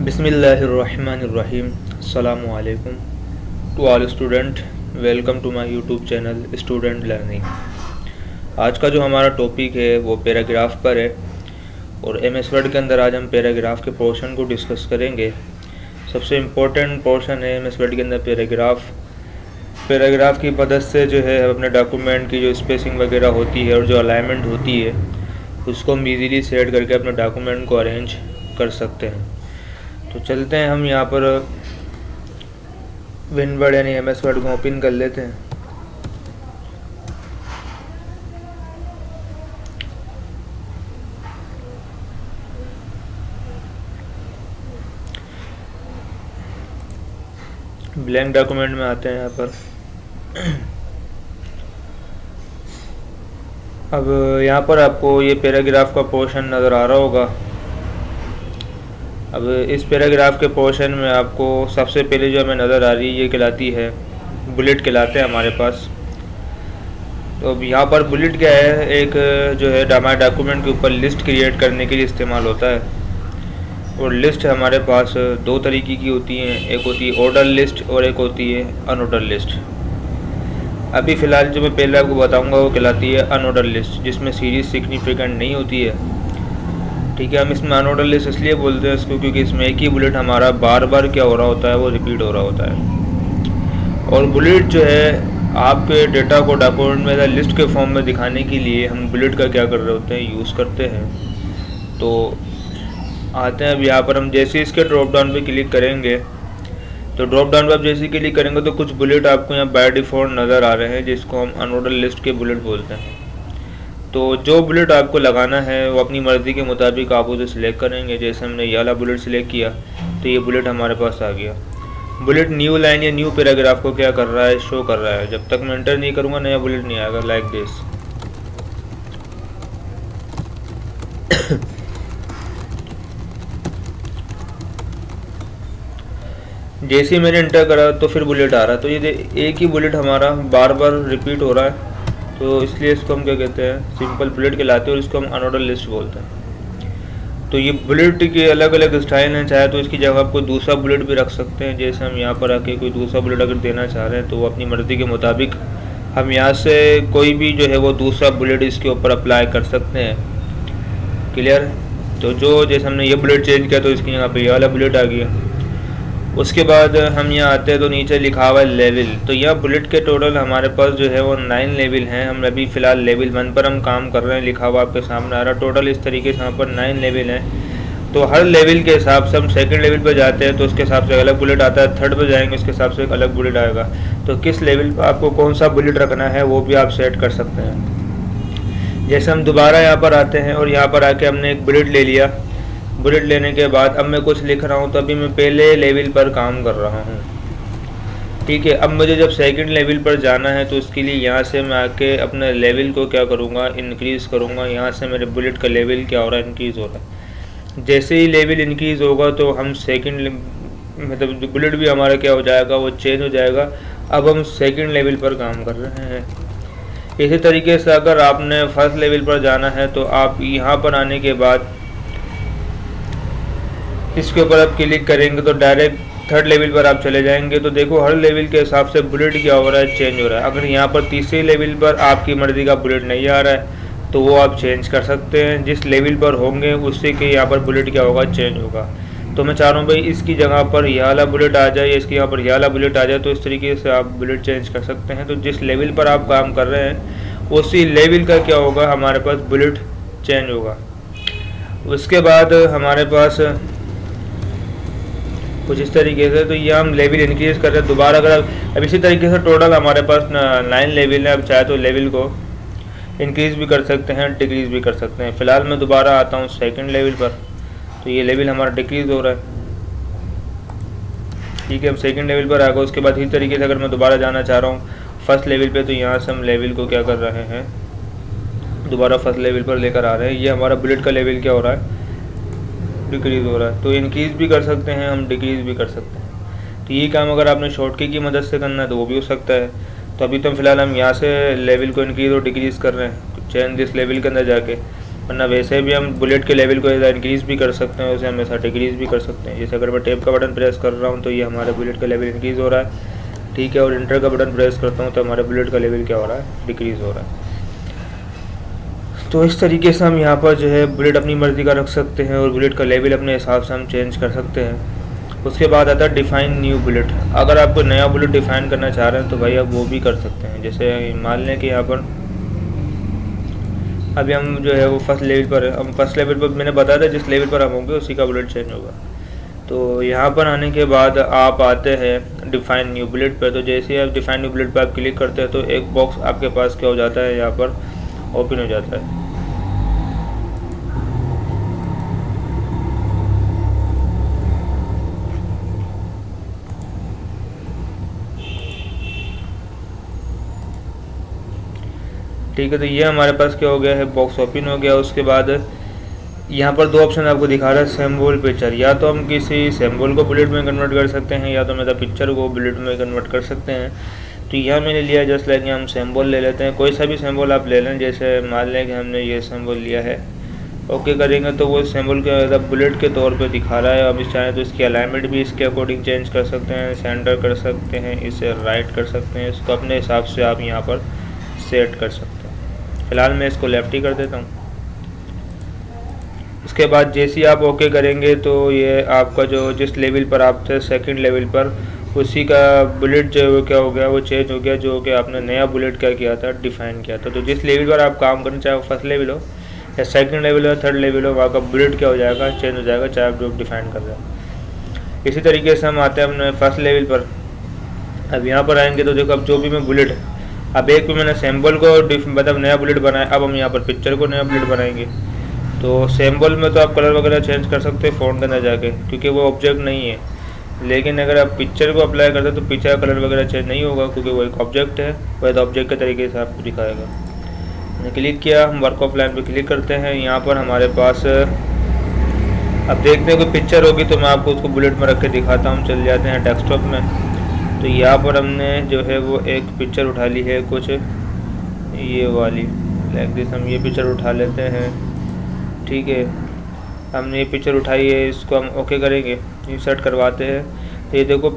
बिस्मिल्लाहिर्रहमानिर्रहीम। अस्सलामु अलैकुम to all student. Welcome to my YouTube channel student learning. आज का जो हमारा टॉपिक है वो पैराग्राफ पर है और एमएस वर्ड के अंदर आज हम पैराग्राफ के पोर्शन को डिस्कस करेंगे। सबसे इम्पोर्टेंट पोर्शन है एमएस वर्ड के अंदर पैराग्राफ की मदद से जो है अपने डॉक्यूमेंट की जो स्पेसिंग वगैरह होती है और जो अलाइनमेंट होती है उसको हम ईज़िली सेट करके अपने डॉक्यूमेंट को अरेंज कर सकते हैं। तो चलते हैं हम यहाँ पर विनवर्ड यानी एमएस वर्ड को ओपन कर लेते हैं। ब्लैंक डॉक्यूमेंट में आते हैं यहाँ पर। अब यहाँ पर आपको ये पैराग्राफ का पोर्शन नज़र आ रहा होगा। अब इस पैराग्राफ के पोर्शन में आपको सबसे पहले जो हमें नज़र आ रही है ये कहलाती है बुलेट कहलाते हैं हमारे पास। तो अब यहाँ पर बुलेट क्या है, एक जो है हमारे डॉक्यूमेंट के ऊपर लिस्ट क्रिएट करने के लिए इस्तेमाल होता है। और लिस्ट हमारे पास दो तरीके की होती हैं, एक होती है ऑर्डर लिस्ट और एक होती है अनऑर्डर लिस्ट। अभी फ़िलहाल जो मैं पहले आपको बताऊँगा वो कहलाती है अनऑर्डर लिस्ट, जिसमें सीरीज़ सिग्निफिकेंट नहीं होती है। ठीक है, हम इसमें अनऑर्डर लिस्ट इसलिए बोलते हैं इसको क्योंकि इसमें एक ही बुलेट हमारा बार बार क्या हो रहा होता है, वो रिपीट हो रहा होता है। और बुलेट जो है आपके डेटा को डॉक्यूमेंट में लिस्ट के फॉर्म में दिखाने के लिए हम बुलेट का क्या कर रहे होते हैं, यूज़ करते हैं। तो आते हैं अब यहाँ पर हम जैसे इसके ड्रॉप डाउन पे क्लिक करेंगे तो ड्रॉप डाउन पर आप जैसे क्लिक करेंगे तो कुछ बुलेट आपको यहाँ बाय डिफ़ॉल्ट नज़र आ रहे हैं, जिसको हम अनऑर्डर लिस्ट के बुलेट बोलते हैं। तो जो बुलेट आपको लगाना है वो अपनी मर्ज़ी के मुताबिक आप उसे सिलेक्ट करेंगे। जैसे हमने ये वाला बुलेट सिलेक्ट किया तो ये बुलेट हमारे पास आ गया। बुलेट न्यू लाइन या न्यू पैराग्राफ को क्या कर रहा है, शो कर रहा है। जब तक मैं एंटर नहीं करूँगा नया बुलेट नहीं आएगा, लाइक दिस। जैसे ही मैंने एंटर करा तो फिर बुलेट आ रहा है। तो ये एक ही बुलेट हमारा बार बार रिपीट हो रहा है, तो इसलिए इसको हम क्या कहते हैं, सिंपल बुलेट कहलाते हैं और इसको हम अनऑर्डर लिस्ट बोलते हैं। तो ये बुलेट के अलग अलग स्टाइल हैं, चाहे तो इसकी जगह आप कोई दूसरा बुलेट भी रख सकते हैं। जैसे हम यहाँ पर आके कोई दूसरा बुलेट अगर देना चाह रहे हैं तो वो अपनी मर्ज़ी के मुताबिक हम यहाँ से कोई भी जो है वो दूसरा बुलेट इसके ऊपर अप्लाई कर सकते हैं। क्लियर। तो जो जैसे हमने ये बुलेट चेंज किया तो इसकी यहाँ पर ये वाला बुलेट आ गया। उसके बाद हम यहाँ आते हैं तो नीचे लिखा हुआ है लेवल। तो यह बुलेट के टोटल हमारे पास जो है वो 9 लेवल हैं। हम अभी फ़िलहाल लेवल 1 पर हम काम कर रहे हैं, लिखा हुआ आपके सामने आ रहा है। टोटल इस तरीके से यहाँ पर 9 लेवल हैं। तो हर लेवल के हिसाब से हम सेकंड लेवल पर जाते हैं तो उसके हिसाब से अलग बुलेट आता है, थर्ड पर जाएंगे उसके हिसाब से एक अलग बुलेट आएगा। तो किस लेवल पर आपको कौन सा बुलेट रखना है वो भी आप सेट कर सकते हैं। जैसे हम दोबारा यहाँ पर आते हैं और यहाँ पर आके हमने एक बुलेट ले लिया। बुलेट लेने के बाद अब मैं कुछ लिख रहा हूँ तो अभी मैं पहले लेवल पर काम कर रहा हूँ। ठीक है, अब मुझे जब सेकंड लेवल पर जाना है तो उसके लिए यहाँ से मैं आके अपने लेवल को क्या करूँगा, इंक्रीज़ करूँगा। यहाँ से मेरे बुलेट का लेवल क्या हो रहा है, इंक्रीज़ हो रहा है। जैसे ही लेवल इंक्रीज़ होगा तो हम सेकंड मतलब जो बुलेट भी हमारा क्या हो जाएगा, वो चेंज हो जाएगा। अब हम सेकंड लेवल पर काम कर रहे हैं। इसी तरीके से अगर आपने फर्स्ट लेवल पर जाना है तो आप यहाँ पर आने के बाद इसके ऊपर आप क्लिक करेंगे तो डायरेक्ट थर्ड लेवल पर आप चले जाएंगे। तो देखो हर लेवल के हिसाब से बुलेट क्या हो रहा है, चेंज हो रहा है। अगर यहाँ पर तीसरे लेवल पर आपकी मर्ज़ी का बुलेट नहीं आ रहा है तो वो आप चेंज कर सकते हैं। जिस लेवल पर होंगे उससे कि यहाँ पर बुलेट क्या होगा, चेंज होगा। तो मैं चाह रहा हूँ भाई इसकी जगह पर यह वाला बुलेट आ जाए या इसकी यहाँ पर यह वाला बुलेट आ जाए। तो इस तरीके से आप बुलेट चेंज कर सकते हैं। तो जिस लेवल पर आप काम कर रहे हैं उसी लेवल का क्या होगा, हमारे पास बुलेट चेंज होगा। उसके बाद हमारे पास कुछ इस तरीके से, तो ये हम लेवल इंक्रीज़ कर रहे हैं दोबारा। अगर अब इसी तरीके से टोटल हमारे पास 9 लेवल है। अब चाहे तो लेवल को इंक्रीज़ भी कर सकते हैं, डिक्रीज़ भी कर सकते हैं। फ़िलहाल मैं दोबारा आता हूँ सेकंड लेवल पर, तो ये लेवल हमारा डिक्रीज़ हो रहा है। ठीक है, अब सेकंड लेवल पर आ गया। उसके बाद इसी तरीके से अगर मैं दोबारा जाना चाह रहा हूँ फर्स्ट लेवल पे, तो यहाँ से हम लेवल को क्या कर रहे हैं, दोबारा फर्स्ट लेवल पर लेकर आ रहे हैं। ये हमारा बुलेट का लेवल क्या हो रहा है, डिक्रीज़ हो रहा है। तो इंक्रीज़ भी कर सकते हैं हम, डिक्रीज़ भी कर सकते हैं। तो ये काम अगर आपने शॉर्टकट की मदद से करना है तो वो भी हो सकता है। तो अभी तो फ़िलहाल हम यहाँ से लेवल को इंक्रीज़ और डिक्रीज़ कर रहे हैं। तो चेंज दिस लेवल के अंदर जाके वरना वैसे भी हम बुलेट के लेवल को इंक्रीज़ भी कर सकते हैं, उसे हमेशा डिक्रीज़ भी कर सकते हैं। जैसे अगर मैं टैब का बटन प्रेस कर रहा हूँ तो ये हमारे बुलेट का लेवल इंक्रीज़ हो रहा है, ठीक है, और इंटर का बटन प्रेस करता हूँ तो हमारे बुलेट का लेवल क्या हो रहा है, डिक्रीज़ हो रहा है। तो इस तरीके से हम यहाँ पर जो है बुलेट अपनी मर्ज़ी का रख सकते हैं और बुलेट का लेवल अपने हिसाब से हम चेंज कर सकते हैं। उसके बाद आता है डिफ़ाइन न्यू बुलेट। अगर आप कोई नया बुलेट डिफ़ाइन करना चाह रहे हैं तो भाई आप वो भी कर सकते हैं। जैसे मान लें कि यहाँ पर अभी हम जो है वो फर्स्ट लेवल पर है, हम फर्स्ट लेवल पर मैंने बताया था जिस लेवल पर हम होंगे उसी का बुलेट चेंज होगा। तो यहाँ पर आने के बाद आप आते हैं डिफ़ाइन न्यू बुलेट पर। तो जैसे ही आप डिफ़ाइन न्यू बुलेट पर आप क्लिक करते हैं तो एक बॉक्स आपके पास क्या हो जाता है, यहाँ पर ओपन हो जाता है। ठीक है, तो ये हमारे पास क्या हो गया है, बॉक्स ओपन हो गया। उसके बाद यहाँ पर दो ऑप्शन आपको दिखा रहा है, सिंबल पिक्चर। या तो हम किसी सिंबल को बुलेट में कन्वर्ट कर सकते हैं या तो मतलब पिक्चर को बुलेट में कन्वर्ट कर सकते हैं। तो यहाँ मैंने लिया जस्ट लाइक हम सिंबल ले लेते हैं, कोई सा भी सिंबल आप ले लें। जैसे मान लें कि हमने ये सिंबल लिया है, ओके करेंगे तो वो सिंबल के मतलब बुलेट के तौर पे दिखा रहा है। हम इस चाहें तो इसकी अलाइनमेंट भी इसके अकॉर्डिंग चेंज कर सकते हैं, सेंटर कर सकते हैं, इसे राइट कर सकते हैं, इसको अपने हिसाब से आप यहाँ पर सेट कर सकते हैं। फ़िलहाल मैं इसको लेफ्ट ही कर देता हूँ। उसके बाद जैसे ही आप ओके करेंगे तो ये आपका जो जिस लेवल पर आप थे सेकंड लेवल पर, उसी का बुलेट जो है क्या हो गया, वो चेंज हो गया, जो कि आपने नया बुलेट क्या किया था, डिफ़ाइन किया था। तो जिस लेवल पर आप काम करें, चाहे वो फर्स्ट लेवल हो या सेकंड लेवल हो, थर्ड लेवल हो, वहाँ का बुलेट क्या हो जाएगा, चेंज हो जाएगा, चाहे आप जो डिफ़ाइन कर रहे हैं। इसी तरीके से हम आते हैं अपने फर्स्ट लेवल पर। अब यहाँ पर आएंगे तो देखो अब जो भी मैं बुलेट, अब एक भी मैंने सिंबल को मतलब नया बुलेट बनाया, अब हम यहाँ पर पिक्चर को नया बुलेट बनाएंगे। तो सिंबल में तो आप कलर वगैरह चेंज कर सकते हैं फ़ॉन्ट के अंदर जाके, क्योंकि वो ऑब्जेक्ट नहीं है। लेकिन अगर आप पिक्चर को अप्लाई करते हैं तो पिक्चर का कलर वगैरह चेंज नहीं होगा, क्योंकि वो एक ऑब्जेक्ट है, वह तो ऑब्जेक्ट के तरीके से आपको दिखाएगा। मैंने क्लिक किया, हम वर्क ऑफ लाइन पर क्लिक करते हैं। यहाँ पर हमारे पास अब देखते हैं कोई पिक्चर होगी तो मैं आपको उसको बुलेट में रख के दिखाता हूँ। चल जाते हैं डेस्कटॉप में। तो यहाँ पर हमने जो है वो एक पिक्चर उठा ली है, कुछ ये वाली लाइक दिस। हम ये पिक्चर उठा लेते हैं, ठीक है, हमने ये पिक्चर उठाई है, इसको हम ओके करेंगे, इंसर्ट करवाते हैं। तो ये देखो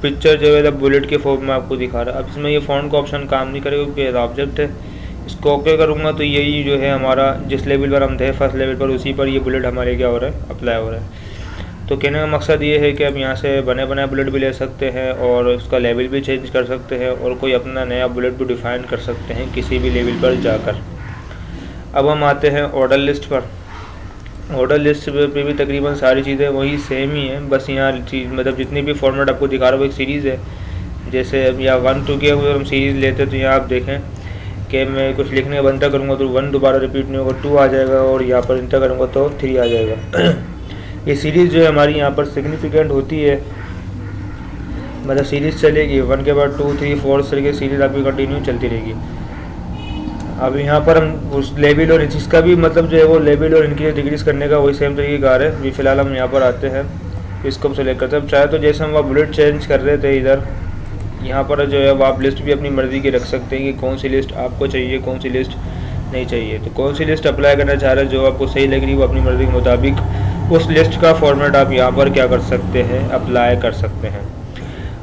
पिक्चर जो है बुलेट के फॉर्म में आपको दिखा रहा है। अब इसमें ये फ़ॉन्ट का ऑप्शन काम नहीं करेगा क्योंकि ऑब्जेक्ट है। इसको ओके करूँगा तो यही जो है हमारा जिस लेवल पर हम थे फर्स्ट लेवल पर, उसी पर ये बुलेट हमारे क्या हो रहा है, अप्लाई हो रहा है। तो कहने का मकसद ये है कि आप यहाँ से बने बनाए बुलेट भी ले सकते हैं और उसका लेवल भी चेंज कर सकते हैं और कोई अपना नया बुलेट भी डिफ़ाइन कर सकते हैं किसी भी लेवल पर जाकर। अब हम आते हैं ऑर्डर लिस्ट पर। ऑर्डर लिस्ट पे भी तकरीबन सारी चीज़ें वही सेम ही हैं, बस यहाँ चीज़ मतलब जितनी भी फॉर्मेट आपको दिखा रहा है वो एक सीरीज़ है। जैसे अब यहाँ 1 2 के अगर हम सीरीज़ लेते हैं तो यहाँ आप देखें कि मैं कुछ लिखने का बनता करूँगा तो 1 दोबारा रिपीट नहीं होगा, 2 आ जाएगा, और यहाँ पर इंटर करूँगा तो 3 आ जाएगा। ये सीरीज़ जो है हमारी यहाँ पर सिग्निफिकेंट होती है, मतलब सीरीज़ चलेगी 1 के बाद 2 3 4 इस तरीके सीरीज़ आपकी कंटिन्यू चलती रहेगी। अब यहाँ पर हम उस लेवल और इसका भी मतलब जो है वो लेवल और इनक्रीज डिक्रीज करने का वही सेम तरीके कार है। अभी फ़िलहाल हम यहाँ पर आते हैं, इसको हम सेलेक्ट करते हैं। अब चाहे तो जैसे हम वहाँ बुलेट चेंज कर रहे थे इधर, यहाँ पर जो है वो आप लिस्ट भी अपनी मर्ज़ी की रख सकते हैं कि कौन सी लिस्ट आपको चाहिए, कौन सी लिस्ट नहीं चाहिए। तो कौन सी लिस्ट अप्लाई करना चाह रहे हैं, जो आपको सही लग रही है वो अपनी मर्ज़ी के मुताबिक उस लिस्ट का फॉर्मेट आप यहाँ पर क्या कर सकते हैं, अप्लाई कर सकते हैं।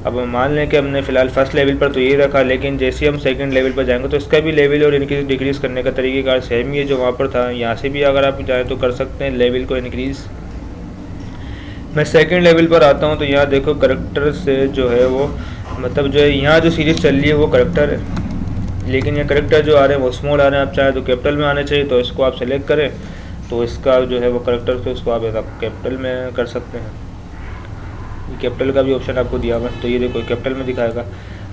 अब मान लें कि हमने फ़िलहाल फर्स्ट लेवल पर तो ये रखा, लेकिन जैसे हम सेकंड लेवल पर जाएंगे तो इसका भी लेवल और इंक्रीज डिक्रीज़ करने का तरीक़ेकार सेम ही है जो वहाँ पर था। यहाँ से भी अगर आप चाहें तो कर सकते हैं लेवल को इंक्रीज़। मैं सेकंड लेवल पर आता हूँ तो यहाँ देखो करेक्टर से जो है वो मतलब जो है यहाँ जो सीरीज़ चल रही है वो करेक्टर है, लेकिन ये करेक्टर जो आ रहे हैं वो स्मॉल आ रहे हैं। आप चाहे तो कैपिटल में आने चाहिए तो इसको आप सेलेक्ट करें, तो इसका जो है वो करेक्टर से उसको आप कैपिटल में कर सकते हैं। कैपिटल का भी ऑप्शन आपको दिया हुआ है, तो ये देखो कैपिटल में दिखाएगा।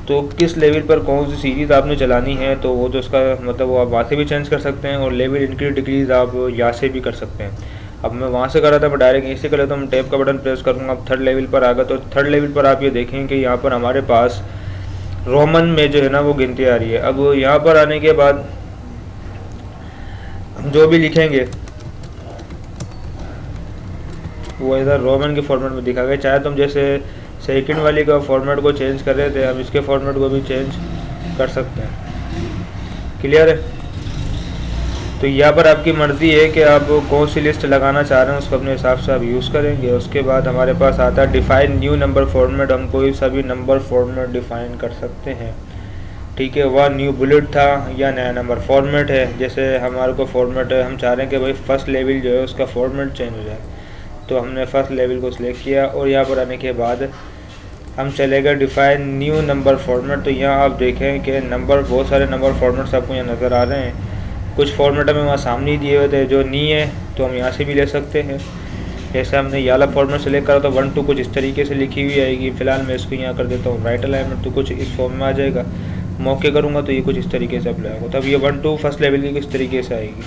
तो किस लेवल पर कौन सी सीरीज़ आपने चलानी है तो वो जो उसका मतलब वो आप वहाँ से भी चेंज कर सकते हैं, और लेवल इंक्रीज डिक्रीज़ आप यहाँ से भी कर सकते हैं। अब मैं वहाँ से कर रहा था, मैं डायरेक्ट इसी कर लेता हूँ। मैं टैब का बटन प्रेस करूँगा, अब थर्ड लेवल पर आ गया। तो थर्ड लेवल पर आप ये देखेंगे कि यहाँ पर हमारे पास रोमन में जो है ना वो गिनती आ रही है। अब यहाँ पर आने के बाद हम जो भी लिखेंगे वो इधर रोमन के फॉर्मेट में दिखा गया। चाहे तो हम जैसे सेकंड वाली का फॉर्मेट को चेंज कर रहे थे, हम इसके फॉर्मेट को भी चेंज कर सकते हैं। क्लियर है? तो यहाँ पर आपकी मर्ज़ी है कि आप कौन सी लिस्ट लगाना चाह रहे हैं, उसको अपने हिसाब से आप यूज़ करेंगे। उसके बाद हमारे पास आता है डिफ़ाइन न्यू नंबर फॉर्मेट। हम कोई सा भी नंबर फॉर्मेट डिफ़ाइन कर सकते हैं, ठीक है। वह न्यू बुलेट था या नया नंबर फॉर्मेट है। जैसे हमारे को फॉर्मेट है, हम चाह रहे हैं कि भाई फर्स्ट लेवल जो है उसका फॉर्मेट चेंज हो जाए, तो हमने फर्स्ट लेवल को सिलेक्ट किया और यहाँ पर आने के बाद हम चलेगा डिफ़ाइन न्यू नंबर फॉर्मेट। तो यहाँ आप देखें कि नंबर, बहुत सारे नंबर फॉर्मेट्स आपको यहाँ नज़र आ रहे हैं। कुछ फॉर्मेट हमें वहाँ सामने ही दिए हुए थे, जो नहीं है तो हम यहाँ से भी ले सकते हैं। जैसे हमने ये वाला फॉर्मेट सेलेक्ट करा तो 1 2 कुछ इस तरीके से लिखी हुई आएगी। फ़िलहाल मैं इसको यहाँ कर देता हूँ राइट अलाइनमेंट, तो कुछ इस फॉर्म में आ जाएगा। मौके करूँगा तो ये कुछ इस तरीके से अप्लाई होगा। तब ये 1 2 फर्स्ट लेवल की किस तरीके से आएगी।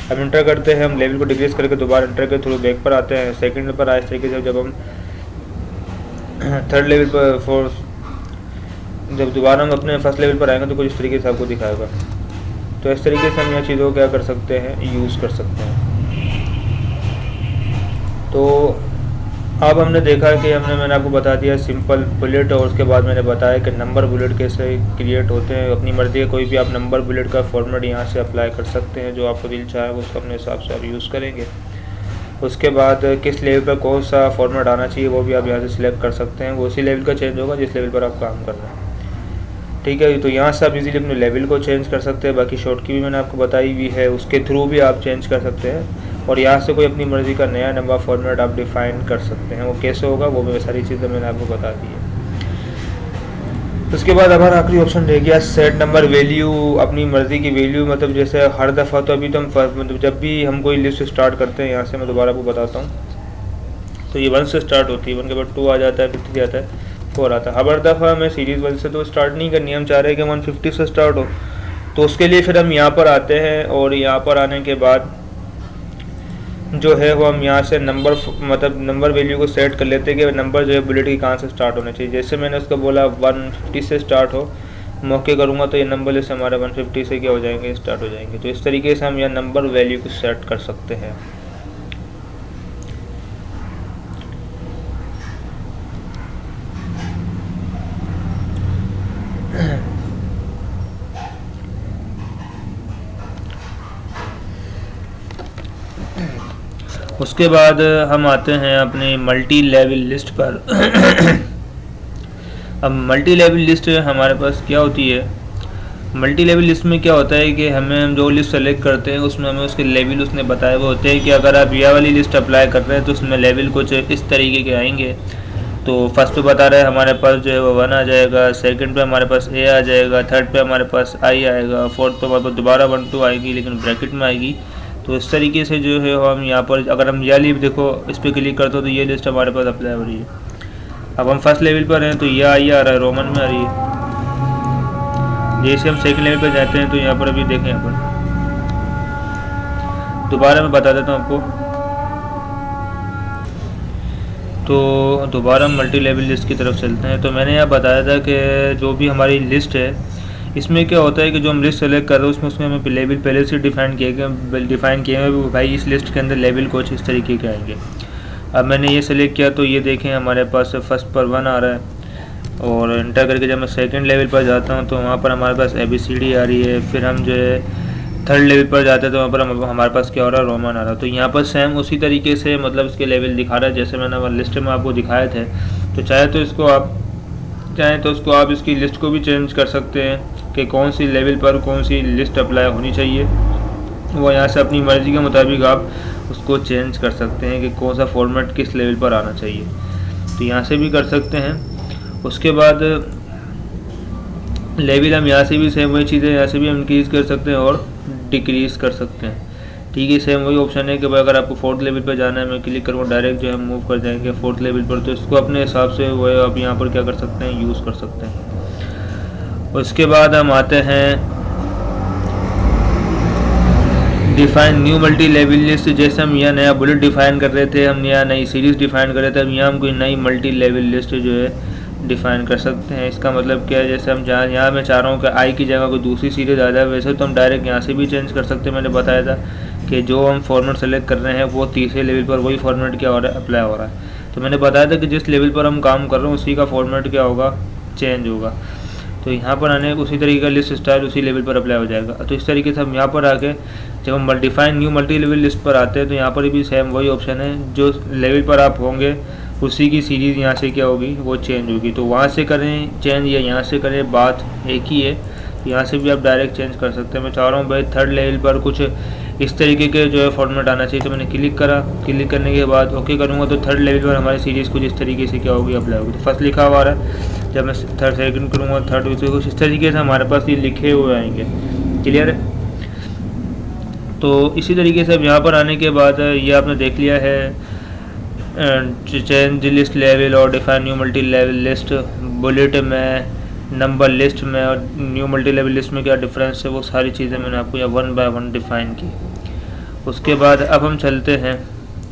हम इंटर करते हैं, हम लेवल को डिक्रीज़ करके दोबारा इंटर के थ्रू बैक पर आते हैं। सेकंड पर आए इस तरीके से, जब हम थर्ड लेवल पर जब दोबारा हम अपने फर्स्ट लेवल पर आएंगे तो कुछ इस तरीके से आपको दिखाएगा। तो इस तरीके से हम यह चीज़ों को क्या कर सकते हैं, यूज़ कर सकते हैं। तो अब हमने देखा कि मैंने आपको बता दिया सिंपल बुलेट, और उसके बाद मैंने बताया कि नंबर बुलेट कैसे क्रिएट होते हैं। अपनी मर्ज़ी है कोई भी आप नंबर बुलेट का फॉर्मेट यहाँ से अप्लाई कर सकते हैं, जो आपको दिल चाहे उसको अपने हिसाब से आप यूज़ करेंगे। उसके बाद किस लेवल पर कौन सा फॉर्मेट आना चाहिए वो भी आप यहाँ से सिलेक्ट कर सकते हैं। वो उसी लेवल का चेंज होगा जिस लेवल पर आप काम कर रहे हैं, ठीक है। तो यहाँ से आप इजीली अपने लेवल को चेंज कर सकते हैं। बाकी शॉर्ट की भी मैंने आपको बताई हुई है, उसके थ्रू भी आप चेंज कर सकते हैं। और यहाँ से कोई अपनी मर्ज़ी का नया नंबर फॉर्मेट आप डिफ़ाइन कर सकते हैं। वो कैसे होगा वो भी सारी चीज़ें मैंने आपको बता दी है। उसके बाद हमारा आखिरी ऑप्शन रह गया सेट नंबर वैल्यू। अपनी मर्ज़ी की वैल्यू, मतलब जैसे हर दफ़ा तो अभी तो हम मतलब जब भी हम कोई लिस्ट स्टार्ट करते हैं, यहाँ से मैं दोबारा आपको बताता हूँ, तो ये 1 से स्टार्ट होती है, 1 के बाद 2 आ जाता है, फिर 3 आता है, 4 आता है। हर दफ़ा हमें सीरीज़ 1 से तो स्टार्ट नहीं करनी, हम चाह रहे हैं कि 150 से स्टार्ट हो। तो उसके लिए फिर हम यहाँ पर आते हैं और यहाँ पर आने के बाद जो है वो हम यहाँ से नंबर, मतलब नंबर वैल्यू को सेट कर लेते हैं कि नंबर जो है बुलेट की कहाँ से स्टार्ट होना चाहिए। जैसे मैंने उसको बोला 150 से स्टार्ट हो, मौके करूँगा तो ये नंबर लिस्ट हमारे 150 से क्या हो जाएंगे, स्टार्ट हो जाएंगे। तो इस तरीके से हम यहाँ नंबर वैल्यू को सेट कर सकते हैं। उसके बाद हम आते हैं अपनी मल्टी लेवल लिस्ट पर। अब मल्टी लेवल लिस्ट हमारे पास क्या होती है, मल्टी लेवल लिस्ट में क्या होता है कि हम जो लिस्ट सेलेक्ट करते हैं उसमें हमें उसके लेवल उसने बताए हुए होते हैं कि अगर आप यह वाली लिस्ट अप्लाई कर रहे हैं तो उसमें लेवल कुछ इस तरीके के आएंगे। तो फर्स्ट पे बता रहे हैं हमारे पास जो है वो 1 आ जाएगा, सेकंड पे हमारे पास A आ जाएगा, थर्ड पे हमारे पास I आएगा, फोर्थ पे हमारे पास दोबारा 1 2 आएगी लेकिन ब्रैकेट में आएगी। तो इस तरीके से जो है हम यहाँ पर अगर हम यह लिस्ट देखो इस पर क्लिक करते हो तो ये लिस्ट हमारे पास अप्लाई हो रही है। अब हम फर्स्ट लेवल पर हैं तो यह आई आ रहा है, रोमन में आ रही है। जैसे हम सेकंड लेवल पर जाते हैं तो यहाँ पर अभी देखें, यहाँ पर दोबारा मैं बता देता हूँ आपको। तो दोबारा हम मल्टी लेवल लिस्ट की तरफ चलते हैं। तो मैंने यहाँ बताया था कि जो भी हमारी लिस्ट है इसमें क्या होता है कि जो हम लिस्ट सेलेक्ट कर रहे हैं उसमें हमें लेवल पहले से डिफ़ाइन किए हुए भाई इस लिस्ट के अंदर लेवल कुछ इस तरीके के आएंगे। अब मैंने ये सेलेक्ट किया तो ये देखें हमारे पास फर्स्ट पर 1 आ रहा है, और इंटर करके जब मैं सेकंड लेवल पर जाता हूँ तो वहाँ पर हमारे पास ABCD आ रही है। फिर हम जो है थर्ड लेवल पर जाते हैं तो वहाँ पर हमारे पास क्या हो रहा है, रोमन आ रहा है। तो यहाँ पर सेम उसी तरीके से मतलब इसके लेवल दिखा रहा है जैसे मैंने लिस्ट में आपको दिखाए थे। तो चाहे तो उसको आप इसकी लिस्ट को भी चेंज कर सकते हैं कि कौन सी लेवल पर कौन सी लिस्ट अप्लाई होनी चाहिए। वो यहाँ से अपनी मर्ज़ी के मुताबिक आप उसको चेंज कर सकते हैं कि कौन सा फॉर्मेट किस लेवल पर आना चाहिए। तो यहाँ से भी कर सकते हैं। उसके बाद लेवल हम यहाँ से भी सेम वही चीज़ें यहाँ से भी हम इंक्रीज़ कर सकते हैं और डिक्रीज़ कर सकते हैं, ठीक है। सेम वही ऑप्शन है कि भाई अगर आपको 4th लेवल पर जाना है, मैं क्लिक करूँगा डायरेक्ट जो है मूव कर जाएंगे 4th लेवल पर। तो इसको अपने हिसाब से वो आप यहाँ पर क्या कर सकते हैं, यूज़ कर सकते हैं। उसके बाद हम आते हैं define new multi level list. जैसे हम यहाँ नया बुलेट डिफ़ाइन कर रहे थे, हम यहाँ नई सीरीज़ डिफ़ाइन कर रहे थे, अब यहाँ हम कोई नई मल्टी लेवल लिस्ट जो है डिफ़ाइन कर सकते हैं। इसका मतलब क्या है, जैसे हम यहाँ मैं चाह रहा हूँ कि आई की जगह कोई दूसरी सीरीज़ आ जाए, वैसे तो हम डायरेक्ट यहाँ से भी चेंज कर सकते हैं। मैंने बताया था कि जो हम फॉर्मेट सेलेक्ट कर रहे हैं वो तीसरे लेवल पर वही फॉर्मेट क्या हो रहा है, अप्लाई हो रहा है। तो मैंने बताया था कि जिस लेवल पर हम काम कर रहे हैं उसी का फॉर्मेट क्या होगा, चेंज होगा। तो यहाँ पर आने उसी तरीके का लिस्ट स्टाइल उसी लेवल पर अप्लाई हो जाएगा। तो इस तरीके से हम यहाँ पर आके जब हम define new multi level list पर आते हैं तो यहाँ पर भी सेम वही ऑप्शन है, जो लेवल पर आप होंगे उसी की सीरीज़ यहाँ से क्या होगी वो चेंज होगी। तो वहाँ से करें चेंज या यहाँ से करें, बात एक ही है। यहाँ से भी आप डायरेक्ट चेंज कर सकते हैं। मैं चाह रहा हूँ भाई थर्ड लेवल पर कुछ इस तरीके के जो है फॉर्मेट आना चाहिए, तो मैंने क्लिक करा। क्लिक करने के बाद ओके करूँगा तो थर्ड लेवल पर हमारी सीरीज़ कुछ इस तरीके से क्या होगी अप्लाई होगी। तो फर्स्ट लिखा हुआ है, जब मैं थर्ड सेकंड करूँगा थर्ड कुछ इस तरीके से हमारे पास ये लिखे हुए आएंगे। क्लियर है। तो इसी तरीके से अब यहाँ पर आने के बाद ये आपने देख लिया है चेंज लिस्ट लेवल और define new multi level list, bullet में, नंबर लिस्ट में और न्यू मल्टी लेवल लिस्ट में क्या डिफरेंस है, वो सारी चीज़ें मैंने आपको यहाँ 1 बाय 1 डिफ़ाइन की। उसके बाद अब हम चलते हैं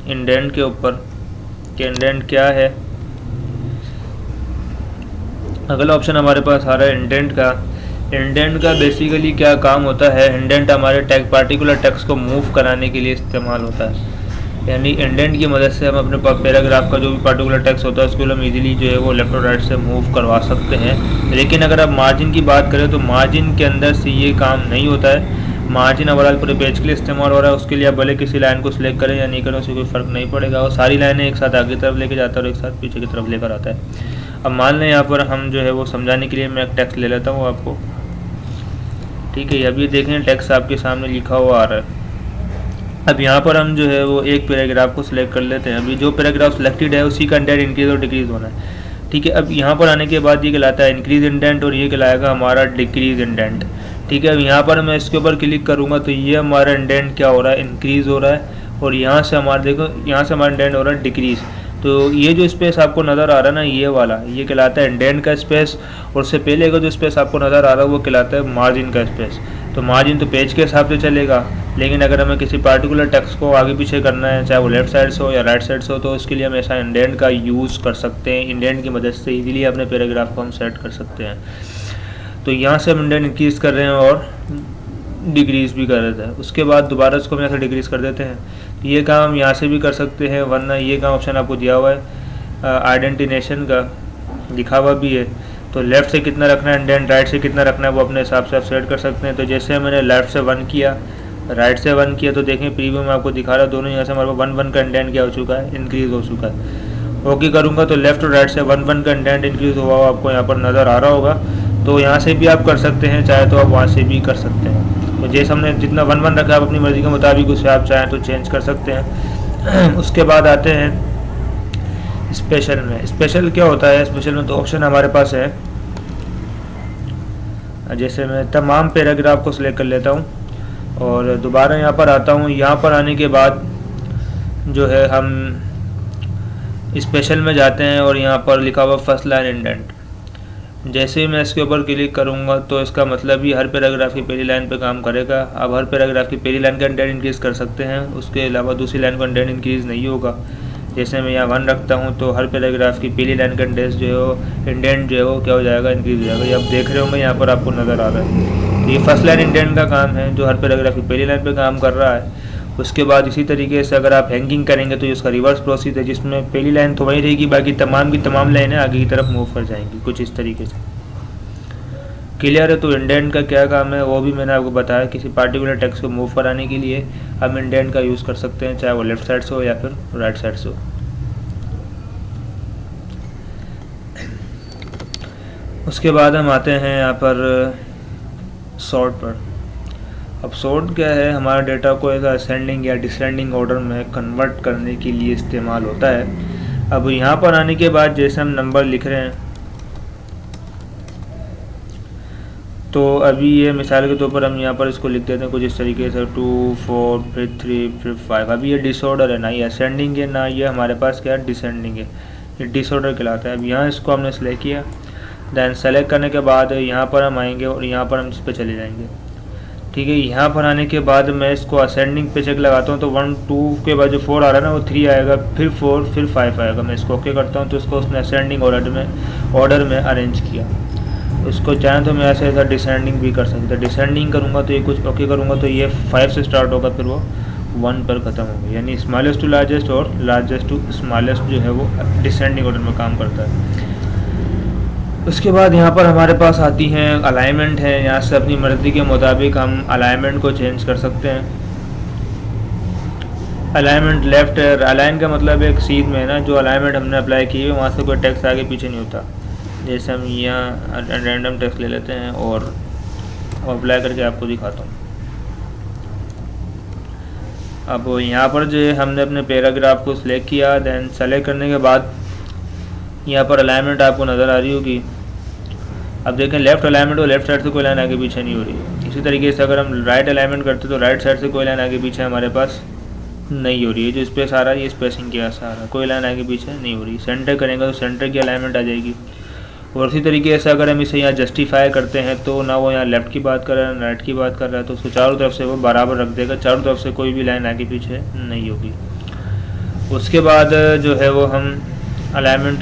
इंडेंट के ऊपर कि इंडेंट क्या है। अगला ऑप्शन हमारे पास आ रहा है इंडेंट का। इंडेंट का बेसिकली क्या काम होता है, इंडेंट हमारे पार्टिकुलर टेक्स्ट को मूव कराने के लिए इस्तेमाल होता है। यानी इंडेंट की मदद से हम अपने पैराग्राफ का जो भी पार्टिकुलर टेक्स्ट होता है उसको हम इजीली जो है वो लेफ्ट और राइट से मूव करवा सकते हैं। लेकिन अगर आप मार्जिन की बात करें तो मार्जिन के अंदर से ये काम नहीं होता है। मार्जिन ओवरऑल पूरे पेज के लिए इस्तेमाल हो रहा है, उसके लिए आप भले किसी लाइन को सिलेक्ट करें या नहीं करें उससे कोई फ़र्क नहीं पड़ेगा। और सारी लाइनें एक साथ आगे की तरफ लेके जाता है और एक साथ पीछे की तरफ लेकर आता है। अब मान लें यहाँ पर हम जो है वो समझाने के लिए मैं एक टेक्स्ट ले लेता हूँ आपको, ठीक है। अब ये देखें टेक्स्ट आपके सामने लिखा हुआ आ रहा है। अब यहाँ पर हम जो है वो एक पैराग्राफ को सिलेक्ट कर लेते हैं। अभी जो पैराग्राफ सिलेक्टेड है उसी का इंडेंट इंक्रीज और डिक्रीज होना है, ठीक है। अब यहाँ पर आने के बाद ये कहलाता है इंक्रीज इंडेंट और ये कहलाएगा हमारा डिक्रीज इंडेंट, ठीक है। अब यहाँ पर मैं इसके ऊपर क्लिक करूँगा तो ये हमारा इंडेंट क्या हो रहा है, इंक्रीज हो रहा है। और यहाँ से हमारा देखो यहाँ से हमारा इंडेंट हो रहा है डिक्रीज। तो ये जो स्पेस आपको नज़र आ रहा है ना ये वाला, ये कहलाता है इंडेंट का स्पेस। और उससे पहले का जो स्पेस आपको नज़र आ रहा है वो कहलाता है मार्जिन का स्पेस। तो मार्जिन तो पेज के हिसाब से चलेगा, लेकिन अगर हमें किसी पार्टिकुलर टेक्स्ट को आगे पीछे करना है, चाहे वो लेफ्ट साइड से हो या राइट साइड से हो, तो उसके लिए हम ऐसा इंडेंट का यूज़ कर सकते हैं। इंडेंट की मदद से इजीली अपने पैराग्राफ को हम सेट कर सकते हैं। तो यहाँ से हम इंडेंट इंक्रीज़ कर रहे हैं और डिक्रीज़ भी कर देते हैं। उसके बाद दोबारा इसको हम यहाँ से डिक्रीज़ कर देते हैं। तो ये काम हम यहाँ से भी कर सकते हैं, वरना ये काम ऑप्शन आपको दिया हुआ है आइडेंटिनेशन का लिखा हुआ भी है। तो लेफ़्ट से कितना रखना है इंडेंट, राइट से कितना रखना है वो अपने हिसाब से आप सेट कर सकते हैं। तो जैसे मैंने लेफ़्ट से 1 किया, राइट से 1 किया, तो देखें प्रीव्यू में आपको दिखा रहा है दोनों यहाँ से हमारे 1 का इंडेंट क्या हो चुका है, इंक्रीज़ हो चुका है। ओके करूँगा तो लेफ़्ट और राइट से 1 का इंडेंट इंक्रीज़ हुआ आपको यहाँ पर नज़र आ रहा होगा। तो यहाँ से भी आप कर सकते हैं, चाहे तो आप वहाँ से भी कर सकते हैं। तो जैसे हमने जितना 1 रखा है आप अपनी मर्ज़ी के मुताबिक उसे आप चाहें तो चेंज कर सकते हैं। उसके बाद आते हैं स्पेशल में। स्पेशल क्या होता है, स्पेशल में तो ऑप्शन हमारे पास है। जैसे मैं तमाम पैराग्राफ को सिलेक्ट कर लेता हूँ और दोबारा यहाँ पर आता हूँ। यहाँ पर आने के बाद जो है हम स्पेशल में जाते हैं और यहाँ पर लिखा हुआ फर्स्ट लाइन इंडेंट। जैसे ही मैं इसके ऊपर क्लिक करूँगा तो इसका मतलब ही हर पैराग्राफ की पहली लाइन पे काम करेगा। अब हर पैराग्राफ की पहली लाइन का इंडेंट इंक्रीज़ कर सकते हैं, उसके अलावा दूसरी लाइन का इंडेंट इंक्रीज़ नहीं होगा। जैसे मैं यहाँ 1 रखता हूँ तो हर पैराग्राफ की पहली लाइन का इंडेंट जो है वो इंडेंट जो है वो क्या हो जाएगा, इंक्रीज़ हो जाएगा। ये आप देख रहे होंगे यहाँ पर आपको नज़र आ रहा है। तो ये फर्स्ट लाइन इंडेंट का काम है जो हर पैराग्राफ की पहली लाइन पर काम कर रहा है। उसके बाद इसी तरीके से अगर आप हैंगिंग करेंगे तो इसका रिवर्स प्रोसेस है, जिसमें पहली लाइन तो वही रहेगी, बाकी तमाम की तमाम लाइनें आगे की तरफ मूव कर जाएंगी कुछ इस तरीके से। क्लियर है। तो इंडेंट का क्या काम है वो भी मैंने आपको बताया। किसी पार्टिकुलर टेक्स्ट को मूव कराने के लिए हम इंडेंट का यूज़ कर सकते हैं, चाहे वो लेफ्ट साइड से हो या फिर राइट साइड से हो। उसके बाद हम आते हैं यहाँ पर सॉर्ट पर। अब सॉर्ट क्या है, हमारा डेटा को एक असेंडिंग या डिसेंडिंग ऑर्डर में कन्वर्ट करने के लिए इस्तेमाल होता है। अब यहाँ पर आने के बाद जैसे हम नंबर लिख रहे हैं तो अभी ये मिसाल के तौर पर हम यहाँ पर इसको लिख देते हैं कुछ इस तरीके से 2 4 फिर 3 फिर 5। अभी ये डिसऑर्डर है, ना ये असेंडिंग है ना ये हमारे पास क्या डिसेंडिंग है, ये डिसऑर्डर कहलाता है। अब यहाँ इसको हमने सेलेक्ट किया, दैन सेलेक्ट करने के बाद यहाँ पर हम आएंगे और यहाँ पर हम इस पर चले जाएंगे, ठीक है। यहाँ पर आने के बाद मैं इसको असेंडिंग पे चेक लगाता हूँ तो 1 2 के बाद जो 4 आ रहा है ना वो 3 आएगा, फिर 4 फिर 5 आएगा। मैं इसको ओके करता हूँ तो इसको उसने असेंडिंग ऑर्डर में अरेंज किया। उसको चाहें तो मैं ऐसा डिसेंडिंग भी कर सकता हूँ। डिसेंडिंग करूँगा तो ये कुछ ओके करूँगा तो ये 5 से स्टार्ट होगा, फिर वो 1 पर ख़त्म होगा। यानी स्मॉलेस्ट टू लार्जेस्ट और लार्जेस्ट टू स्मॉलेस्ट जो है वो डिसेंडिंग ऑर्डर में काम करता है। उसके बाद यहाँ पर हमारे पास आती हैं अलाइनमेंट है। यहाँ से अपनी मर्ज़ी के मुताबिक हम अलाइनमेंट को चेंज कर सकते हैं। अलाइनमेंट लेफ़्ट अलाइन का मतलब एक सीध में है ना, जो अलाइनमेंट हमने अप्लाई की है वहाँ से कोई टेक्स्ट आगे पीछे नहीं होता। जैसे हम यहाँ रैंडम टेक्स्ट ले लेते हैं और अप्लाई करके आपको दिखाता हूँ। अब यहाँ पर जो है हमने अपने पैराग्राफ को सिलेक्ट किया, दैन सेलेक्ट करने के बाद यहाँ पर अलाइनमेंट आपको नज़र आ रही होगी। अब देखें लेफ़्ट अलाइनमेंट और लेफ़्ट साइड से कोई लाइन आगे पीछे नहीं हो रही है। इसी तरीके से अगर हम राइट अलाइनमेंट करते तो राइट साइड से कोई लाइन आगे पीछे हमारे पास नहीं हो रही है। जो स्पेस आ रहा है ये स्पेसिंग के आस आ रहा है, कोई लाइन आगे पीछे नहीं हो रही। सेंटर करेंगे तो सेंटर की अलाइनमेंट आ जाएगी। और इसी तरीके से अगर हम इसे यहाँ जस्टिफाई करते हैं तो ना वो यहाँ लेफ़्ट की बात कर रहा है ना राइट की बात कर रहा है, तो उसको चारों तरफ से वो बराबर रख देगा, चारों तरफ से कोई भी लाइन आगे पीछे नहीं होगी। उसके बाद जो है वो हम अलाइनमेंट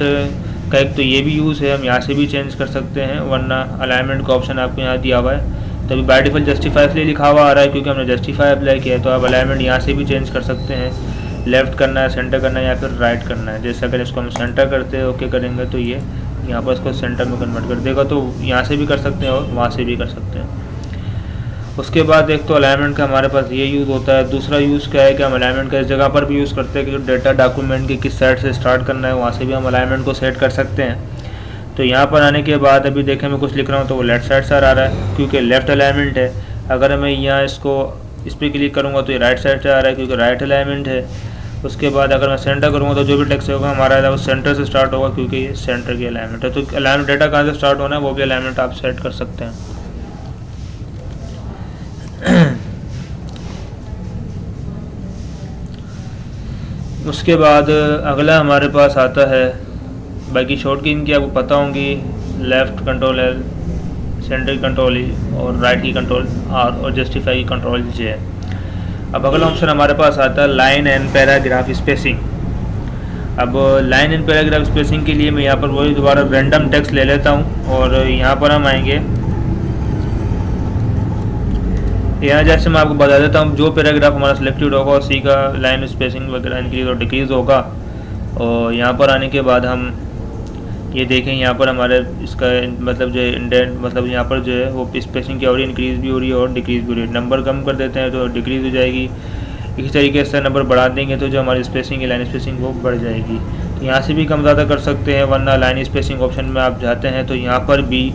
का एक तो ये भी यूज़ है, हम यहाँ से भी चेंज कर सकते हैं, वरना अलाइनमेंट का ऑप्शन आपको यहाँ दिया हुआ है। तभी बाय डिफ़ॉल्ट जस्टिफाई इसलिए लिखा हुआ आ रहा है क्योंकि हमने जस्टिफाई अप्लाई किया है। तो आप अलाइनमेंट यहाँ से भी चेंज कर सकते हैं, लेफ़्ट करना है, सेंटर करना है या फिर राइट करना है। जैसे अगर इसको हम सेंटर करते हैं ओके करेंगे तो ये यहाँ पर इसको सेंटर में कन्वर्ट कर देगा। तो यहाँ से भी कर सकते हैं और वहाँ से भी कर सकते हैं। उसके बाद एक तो अलाइनमेंट का हमारे पास ये यूज़ होता है। दूसरा यूज़ क्या है कि हम अलाइनमेंट का इस जगह पर भी यूज़ करते हैं कि जो डेटा डॉक्यूमेंट की किस साइड से स्टार्ट करना है वहाँ से भी हम अलाइनमेंट को सेट कर सकते हैं। तो यहाँ पर आने के बाद अभी देखें मैं कुछ लिख रहा हूँ तो वो लेफ़्ट साइड से आ रहा है क्योंकि लेफ़्ट अलाइनमेंट है। अगर मैं यहाँ इसको इस पर क्लिक करूँगा तो ये राइट साइड से आ रहा है क्योंकि राइट अलाइनमेंट है। उसके बाद अगर मैं सेंटर करूँगा तो जो भी टेक्स्ट होगा हमारा वो सेंटर से स्टार्ट होगा क्योंकि ये सेंटर की अलाइनमेंट है। तो अलाइनमेंट डेटा कहाँ से स्टार्ट होना है वो भी अलाइनमेंट आप सेट कर सकते हैं। उसके बाद अगला हमारे पास आता है, बाकी शॉर्ट की इनकी आपको पता होंगी, लेफ़्ट कंट्रोल एल, सेंटर की कंट्रोल ई और राइट की कंट्रोल आर और जस्टिफाई की कंट्रोल जे है। अब अगला ऑप्शन हमारे पास आता है लाइन एंड पैराग्राफ स्पेसिंग। अब लाइन एंड पैराग्राफ स्पेसिंग के लिए मैं यहाँ पर वही दोबारा रैंडम टेक्स्ट ले लेता हूँ और यहाँ पर हम आएंगे। यहाँ जैसे मैं आपको बता देता हूँ जो पैराग्राफ हमारा सिलेक्टेड होगा उसी का लाइन स्पेसिंग वगैरह इंक्रीज और डिक्रीज़ होगा। और यहाँ पर आने के बाद हम ये देखें यहाँ पर हमारे इसका मतलब जो इंडेंट मतलब यहाँ पर जो है वो स्पेसिंग क्या हो रही है, इंक्रीज़ भी हो रही है और डिक्रीज़ भी हो रही है। नंबर कम कर देते हैं तो डिक्रीज़ हो जाएगी, इसी तरीके से नंबर बढ़ा देंगे तो जो हमारी स्पेसिंग है लाइन स्पेसिंग वो बढ़ जाएगी। तो यहाँ से भी कम ज़्यादा कर सकते हैं, वरना लाइन स्पेसिंग ऑप्शन में आप जाते हैं तो यहाँ पर भी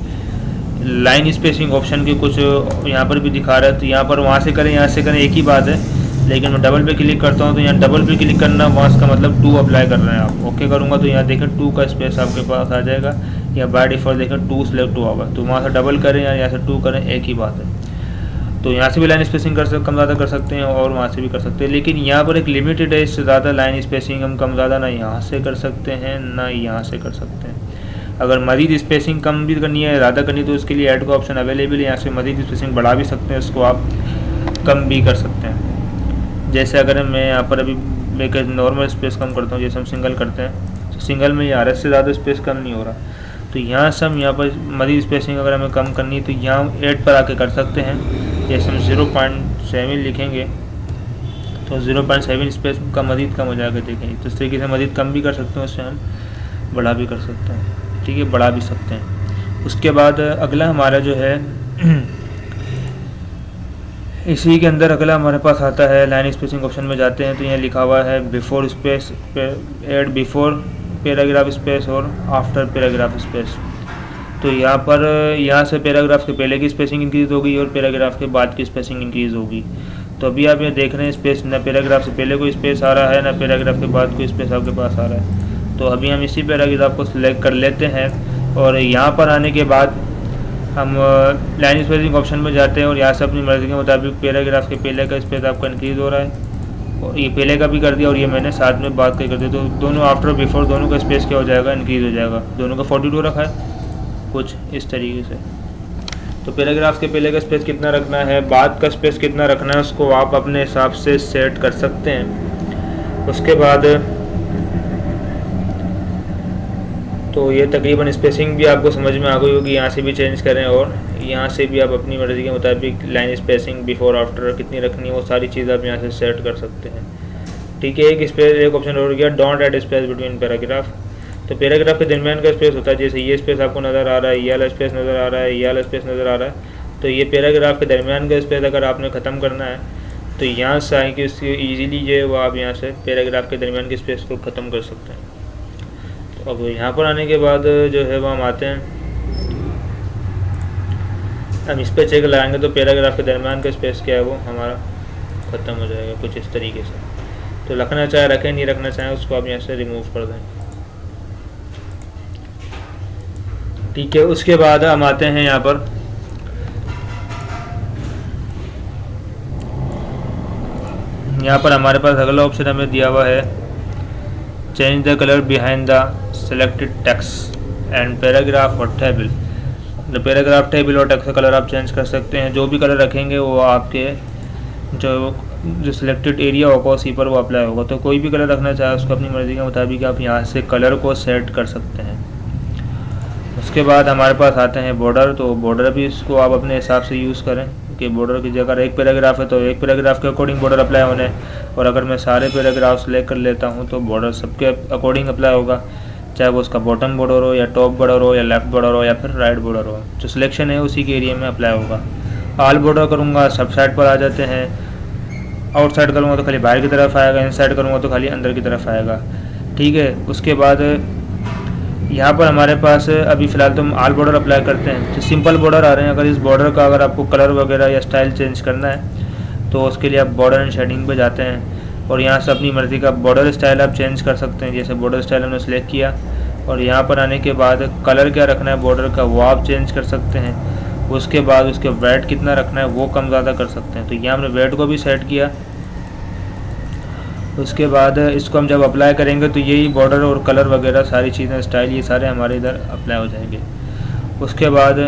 लाइन स्पेसिंग ऑप्शन के कुछ यहाँ पर भी दिखा रहा है। तो यहाँ पर वहाँ से करें यहाँ से करें एक ही बात है, लेकिन मैं डबल पे क्लिक करता हूँ तो यहाँ डबल पे क्लिक करना वहाँ का मतलब 2 अप्लाई कर रहे हैं आप। ओके करूँगा तो यहाँ देखें 2 का स्पेस आपके पास आ जाएगा, या बाय डिफ़ॉल्ट देखें 2 सिलेक्ट हुआ होगा। तो वहाँ से डबल करें या यहाँ से 2 करें एक ही बात है। तो यहाँ से भी लाइन स्पेसिंग कम ज़्यादा कर सकते हैं और वहाँ से भी कर सकते हैं, लेकिन यहाँ पर एक लिमिटेड है, इससे ज़्यादा लाइन स्पेसिंग हम कम ज़्यादा ना यहाँ से कर सकते हैं ना यहाँ से कर सकते हैं। अगर मज़ीद स्पेसिंग कम भी करनी है ज़्यादा करनी तो उसके लिए ऐड का ऑप्शन अवेलेबल है, यहाँ से मज़ीद स्पेसिंग बढ़ा भी सकते हैं, उसको आप कम भी कर सकते हैं। जैसे अगर मैं यहाँ पर अभी एक नॉर्मल स्पेस कम करता हूँ, जैसे हम सिंगल करते हैं तो सिंगल में यहाँ से ज़्यादा स्पेस कम नहीं हो रहा, तो यहाँ से हम यहाँ पर मज़ीद स्पेसिंग अगर हमें कम करनी है तो यहाँ ऐड पर आके कर सकते हैं। जैसे हम 0.7 लिखेंगे तो 0.7 स्पेस का मज़ीद कम हो जाएगा। देखेंगे तो इस तरीके से मज़ीद कम भी कर सकते हैं, उससे हम बढ़ा भी कर सकते हैं, ठीक है, बढ़ा भी सकते हैं। उसके बाद अगला हमारा जो है इसी के अंदर अगला हमारे पास आता है लाइन स्पेसिंग ऑप्शन में जाते हैं तो यहाँ लिखा हुआ है before space, add before paragraph space और आफ्टर पैराग्राफ स्पेस। तो यहाँ से पैराग्राफ के पहले की स्पेसिंग इंक्रीज़ होगी और पैराग्राफ के बाद की स्पेसिंग इंक्रीज़ होगी। तो अभी आप ये देख रहे हैं स्पेस ना पैराग्राफ से पहले कोई स्पेस आ रहा है ना पैराग्राफ के बाद कोई स्पेस आपके पास आ रहा है। तो अभी हम इसी पैराग्राफ को सिलेक्ट कर लेते हैं और यहाँ पर आने के बाद हम लाइन स्पेसिंग ऑप्शन में जाते हैं और यहाँ से अपनी मर्ज़ी के मुताबिक पैराग्राफ के पहले का स्पेस आपका इंक्रीज़ हो रहा है और ये पहले का भी कर दिया और ये मैंने साथ में बात कर दिया। तो दोनों आफ्टर और बिफोर दोनों का स्पेस क्या हो जाएगा, इंक्रीज़ हो जाएगा। दोनों का 42 रखा है कुछ इस तरीके से। तो पैराग्राफ के पहले का स्पेस कितना रखना है, बाद का स्पेस कितना रखना है, उसको आप अपने हिसाब से सेट कर सकते हैं। उसके बाद तो ये तकरीबन स्पेसिंग भी आपको समझ में आ गई होगी। यहाँ से भी चेंज करें और यहाँ से भी आप अपनी मर्ज़ी के मुताबिक लाइन स्पेसिंग बिफोर आफ्टर कितनी रखनी है वो सारी चीज़ आप यहाँ से सेट कर सकते हैं, ठीक है। एक ऑप्शन हो गया don't add space between paragraph. तो पैराग्राफ के दरमियान का स्पेस होता है, जैसे ये स्पेस आपको नज़र आ रहा है, ये वाला स्पेस नज़र आ रहा है, ये वाला स्पेस नज़र आ रहा है, तो ये पैराग्राफ के दरमियान का स्पेस अगर आपने ख़त्म करना है तो यहाँ से आए कि उसकी ईज़िली जो है वो आप यहाँ से पैराग्राफ के दरमियान के स्पेस को ख़त्म कर सकते हैं। तो अब यहाँ पर आने के बाद जो है वो हम आते हैं, हम इस पर चेक लगाएंगे तो पैराग्राफ के दरमियान का स्पेस क्या है वो हमारा ख़त्म हो जाएगा कुछ इस तरीके से। तो रखना चाहे रखें, नहीं रखना चाहें उसको आप यहाँ से रिमूव कर दें। ठीक है, उसके बाद हम आते हैं यहाँ पर, हमारे पास अगला ऑप्शन हमें दिया हुआ है change the colour behind the selected text and paragraph और टेबल। तो पैराग्राफ, टेबल और टेक्स्ट का कलर आप चेंज कर सकते हैं। जो भी कलर रखेंगे वो आपके जो सिलेक्टेड एरिया होगा उसी पर वो अप्लाई होगा। तो कोई भी कलर रखना चाहे उसको अपनी मर्ज़ी के मुताबिक आप यहाँ से कलर को सेट कर सकते हैं। उसके बाद हमारे पास आते हैं बॉर्डर। तो बॉर्डर भी इसको आप अपने हिसाब से यूज़ करें कि बॉर्डर की जगह एक पैराग्राफ है तो एक पैराग्राफ के अकॉर्डिंग बॉर्डर अप्लाई होने, और अगर मैं सारे पैराग्राफ सेलेक्ट कर लेता हूँ तो बॉर्डर सबके अकॉर्डिंग अप्लाई होगा, चाहे वो उसका बॉटम बॉर्डर हो या टॉप बॉर्डर हो या लेफ्ट बॉर्डर हो या फिर राइट बॉर्डर हो। जो सिलेक्शन है उसी के एरिया में अप्लाई होगा। ऑल बॉर्डर करूँगा सब साइड पर आ जाते हैं, आउटसाइड करूँगा तो खाली बाहर की तरफ आएगा, इनसाइड करूँगा तो खाली अंदर की तरफ आएगा। ठीक है, उसके बाद यहाँ पर हमारे पास अभी फ़िलहाल तो हम ऑल बॉर्डर अप्लाई करते हैं। जो सिंपल बॉर्डर आ रहे हैं, अगर इस बॉर्डर का अगर आपको कलर वगैरह या स्टाइल चेंज करना है तो उसके लिए आप बॉर्डर एंड शेडिंग पे जाते हैं और यहाँ से अपनी मर्ज़ी का बॉर्डर स्टाइल आप चेंज कर सकते हैं। जैसे बॉर्डर स्टाइल हमने सेलेक्ट किया और यहाँ पर आने के बाद कलर क्या रखना है बॉर्डर का वो आप चेंज कर सकते हैं। उसके बाद उसके वेट कितना रखना है वो कम ज़्यादा कर सकते हैं। तो यहाँ हमने वेट को भी सेट किया। उसके बाद इसको हम जब अप्लाई करेंगे तो यही बॉर्डर और कलर वगैरह सारी चीज़ें स्टाइल ये सारे हमारे इधर अप्लाई हो जाएंगे। उसके बाद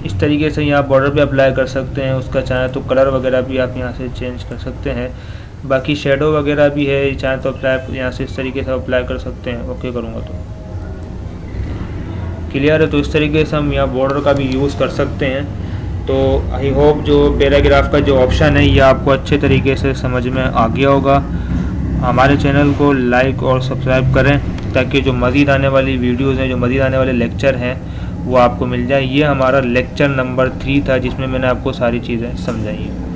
इस तरीके से यहाँ बॉर्डर पे अप्लाई कर सकते हैं। उसका चाहे तो कलर वगैरह भी आप यहाँ से चेंज कर सकते हैं। बाकी शेडो वगैरह भी है, चाहे तो अप्लाई यहाँ से इस तरीके से अप्लाई कर सकते हैं। ओके करूँगा तो क्लियर है। तो इस तरीके से हम यहाँ बॉर्डर का भी यूज़ कर सकते हैं। तो आई होप जो पैराग्राफ का जो ऑप्शन है ये आपको अच्छे तरीके से समझ में आ गया होगा। हमारे चैनल को लाइक और सब्सक्राइब करें ताकि जो मज़ीद आने वाली वीडियोज़ हैं, जो मज़ीद आने वाले लेक्चर हैं वो आपको मिल जाए। ये हमारा लेक्चर नंबर 3 था जिसमें मैंने आपको सारी चीज़ें समझाई हैं।